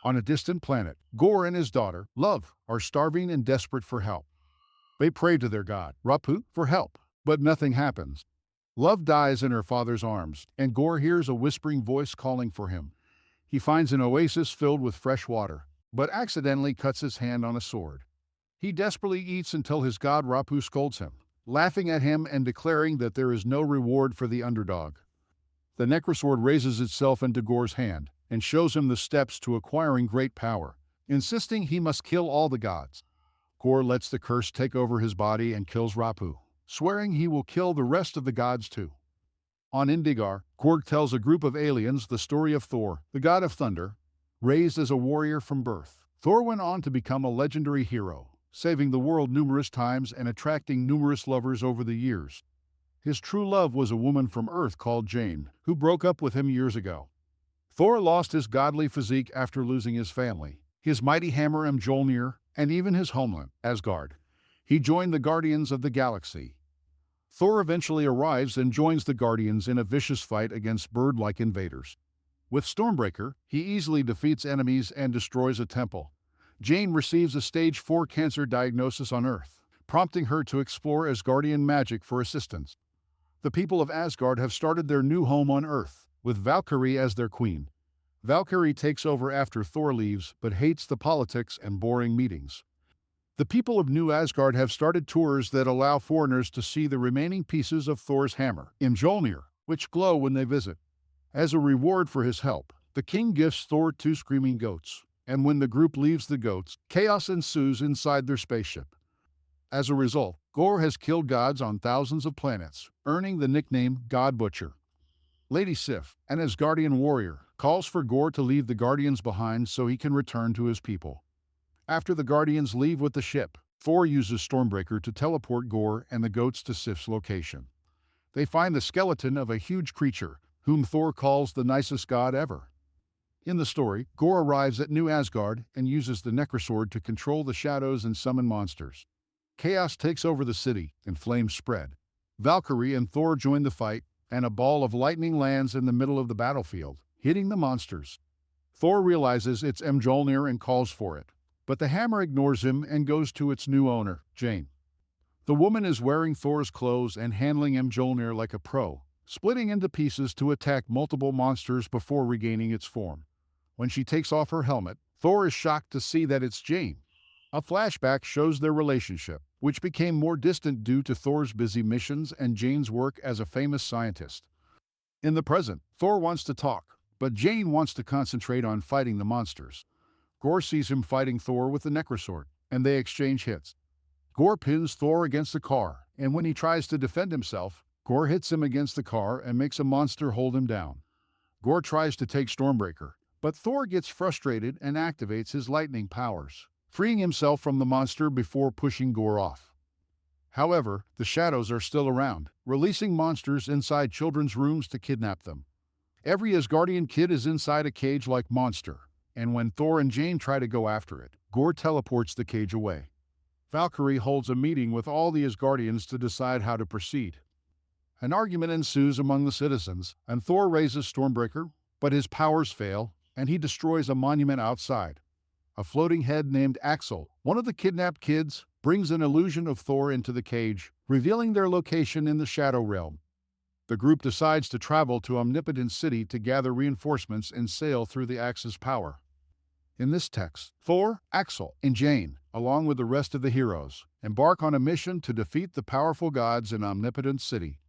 On a distant planet, Gore and his daughter, Love, are starving and desperate for help. They pray to their god, Rapu, for help, but nothing happens. Love dies in her father's arms, and Gore hears a whispering voice calling for him. He finds an oasis filled with fresh water, but accidentally cuts his hand on a sword. He desperately eats until his god Rapu scolds him, laughing at him and declaring that there is no reward for the underdog. The necrosword raises itself into Gore's hand and shows him the steps to acquiring great power, insisting he must kill all the gods. Gore lets the curse take over his body and kills Rapu, swearing he will kill the rest of the gods too. On Indigar, Korg tells a group of aliens the story of Thor, the god of thunder. Raised as a warrior from birth, Thor went on to become a legendary hero, saving the world numerous times and attracting numerous lovers over the years. His true love was a woman from Earth called Jane, who broke up with him years ago. Thor lost his godly physique after losing his family, his mighty hammer Mjolnir, and even his homeland, Asgard. He joined the Guardians of the Galaxy. Thor eventually arrives and joins the Guardians in a vicious fight against bird-like invaders. With Stormbreaker, he easily defeats enemies and destroys a temple. Jane receives a stage 4 cancer diagnosis on Earth, prompting her to explore Asgardian magic for assistance. The people of Asgard have started their new home on Earth, with Valkyrie as their queen. Valkyrie takes over after Thor leaves, but hates the politics and boring meetings. The people of New Asgard have started tours that allow foreigners to see the remaining pieces of Thor's hammer, Mjolnir, which glow when they visit. As a reward for his help, the king gifts Thor 2 screaming goats, and when the group leaves the goats, chaos ensues inside their spaceship. As a result, Gore has killed gods on thousands of planets, earning the nickname God Butcher. Lady Sif, an Asgardian warrior, calls for Gore to leave the Guardians behind so he can return to his people. After the Guardians leave with the ship, Thor uses Stormbreaker to teleport Gore and the goats to Sif's location. They find the skeleton of a huge creature, whom Thor calls the nicest god ever. In the story, Gore arrives at New Asgard and uses the necrosword to control the shadows and summon monsters. Chaos takes over the city, and flames spread. Valkyrie and Thor join the fight, and a ball of lightning lands in the middle of the battlefield, hitting the monsters. Thor realizes it's Mjolnir and calls for it, but the hammer ignores him and goes to its new owner, Jane. The woman is wearing Thor's clothes and handling Mjolnir like a pro, splitting into pieces to attack multiple monsters before regaining its form. When she takes off her helmet, Thor is shocked to see that it's Jane. A flashback shows their relationship, which became more distant due to Thor's busy missions and Jane's work as a famous scientist. In the present, Thor wants to talk, but Jane wants to concentrate on fighting the monsters. Gore sees him fighting Thor with the necrosword, and they exchange hits. Gore pins Thor against a car, and when he tries to defend himself, Gore hits him against the car and makes a monster hold him down. Gore tries to take Stormbreaker, but Thor gets frustrated and activates his lightning powers, freeing himself from the monster before pushing Gore off. However, the shadows are still around, releasing monsters inside children's rooms to kidnap them. Every Asgardian kid is inside a cage-like monster, and when Thor and Jane try to go after it, Gore teleports the cage away. Valkyrie holds a meeting with all the Asgardians to decide how to proceed. An argument ensues among the citizens, and Thor raises Stormbreaker, but his powers fail, and he destroys a monument outside. A floating head named Axel, one of the kidnapped kids, brings an illusion of Thor into the cage, revealing their location in the Shadow Realm. The group decides to travel to Omnipotent City to gather reinforcements and sail through the Axe's power. In this text, Thor, Axel, and Jane, along with the rest of the heroes, embark on a mission to defeat the powerful gods in Omnipotent City.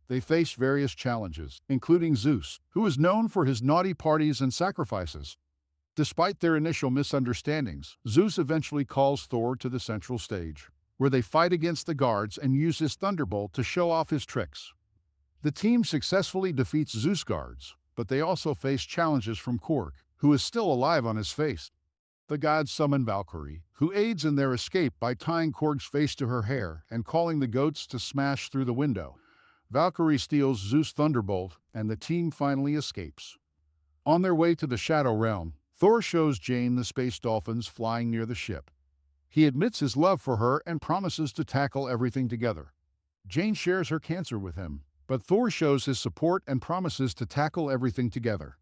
They face various challenges, including Zeus, who is known for his naughty parties and sacrifices. Despite their initial misunderstandings, Zeus eventually calls Thor to the central stage, where they fight against the guards and use his thunderbolt to show off his tricks. The team successfully defeats Zeus guards, but they also face challenges from Korg, who is still alive on his face. The gods summon Valkyrie, who aids in their escape by tying Korg's face to her hair and calling the goats to smash through the window. Valkyrie steals Zeus' thunderbolt, and the team finally escapes. On their way to the Shadow Realm, Thor shows Jane the space dolphins flying near the ship. He admits his love for her and promises to tackle everything together. Jane shares her cancer with him, but Thor shows his support and promises to tackle everything together.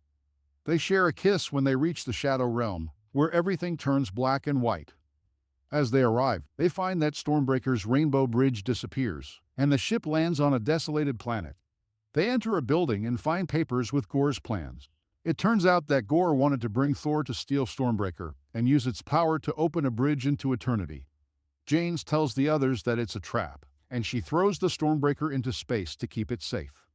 They share a kiss when they reach the Shadow Realm, where everything turns black and white. As they arrive, they find that Stormbreaker's rainbow bridge disappears, and the ship lands on a desolated planet. They enter a building and find papers with Gor's plans. It turns out that Gor wanted to bring Thor to steal Stormbreaker and use its power to open a bridge into eternity. Janes tells the others that it's a trap, and she throws the Stormbreaker into space to keep it safe.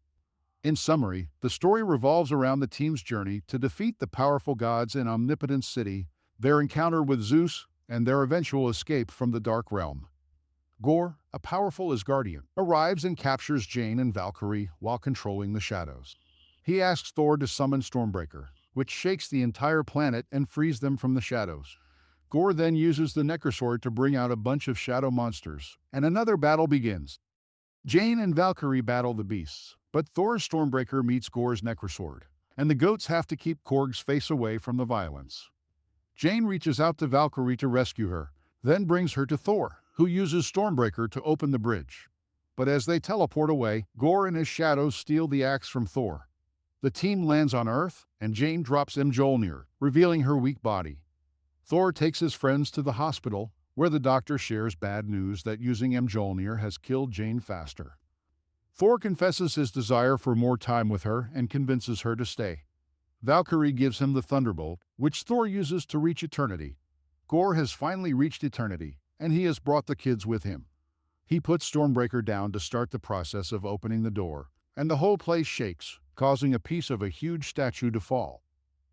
In summary, the story revolves around the team's journey to defeat the powerful gods in Omnipotent City, their encounter with Zeus, and their eventual escape from the Dark Realm. Gor, a powerful Asgardian, arrives and captures Jane and Valkyrie while controlling the shadows. He asks Thor to summon Stormbreaker, which shakes the entire planet and frees them from the shadows. Gor then uses the Necrosword to bring out a bunch of shadow monsters, and another battle begins. Jane and Valkyrie battle the beasts, but Thor's Stormbreaker meets Gor's Necrosword, and the goats have to keep Korg's face away from the violence. Jane reaches out to Valkyrie to rescue her, then brings her to Thor, who uses Stormbreaker to open the bridge. But as they teleport away, Gor and his shadows steal the axe from Thor. The team lands on Earth, and Jane drops Mjolnir, revealing her weak body. Thor takes his friends to the hospital, where the doctor shares bad news that using Mjolnir has killed Jane faster. Thor confesses his desire for more time with her and convinces her to stay. Valkyrie gives him the Thunderbolt, which Thor uses to reach eternity. Gor has finally reached eternity, and he has brought the kids with him. He puts Stormbreaker down to start the process of opening the door, and the whole place shakes, causing a piece of a huge statue to fall.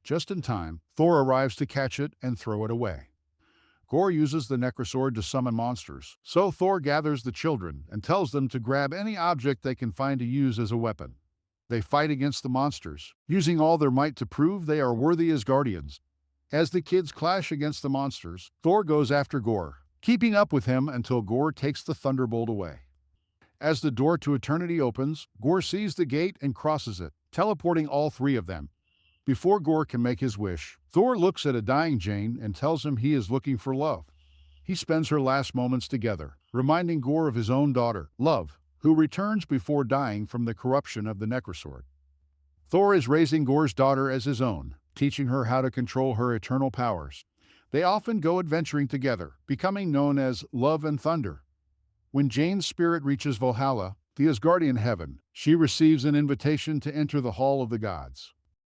Just in time, Thor arrives to catch it and throw it away. Gor uses the Necrosword to summon monsters, so Thor gathers the children and tells them to grab any object they can find to use as a weapon. They fight against the monsters, using all their might to prove they are worthy Asgardians. As the kids clash against the monsters, Thor goes after Gor, keeping up with him until Gor takes the Thunderbolt away. As the door to eternity opens, Gor sees the gate and crosses it, teleporting all three of them. Before Gor can make his wish, Thor looks at a dying Jane and tells him he is looking for love. He spends her last moments together, reminding Gor of his own daughter, Love, who returns before dying from the corruption of the Necrosword. Thor is raising Gor's daughter as his own, teaching her how to control her eternal powers. They often go adventuring together, becoming known as Love and Thunder. When Jane's spirit reaches Valhalla, the Asgardian heaven, she receives an invitation to enter the Hall of the Gods.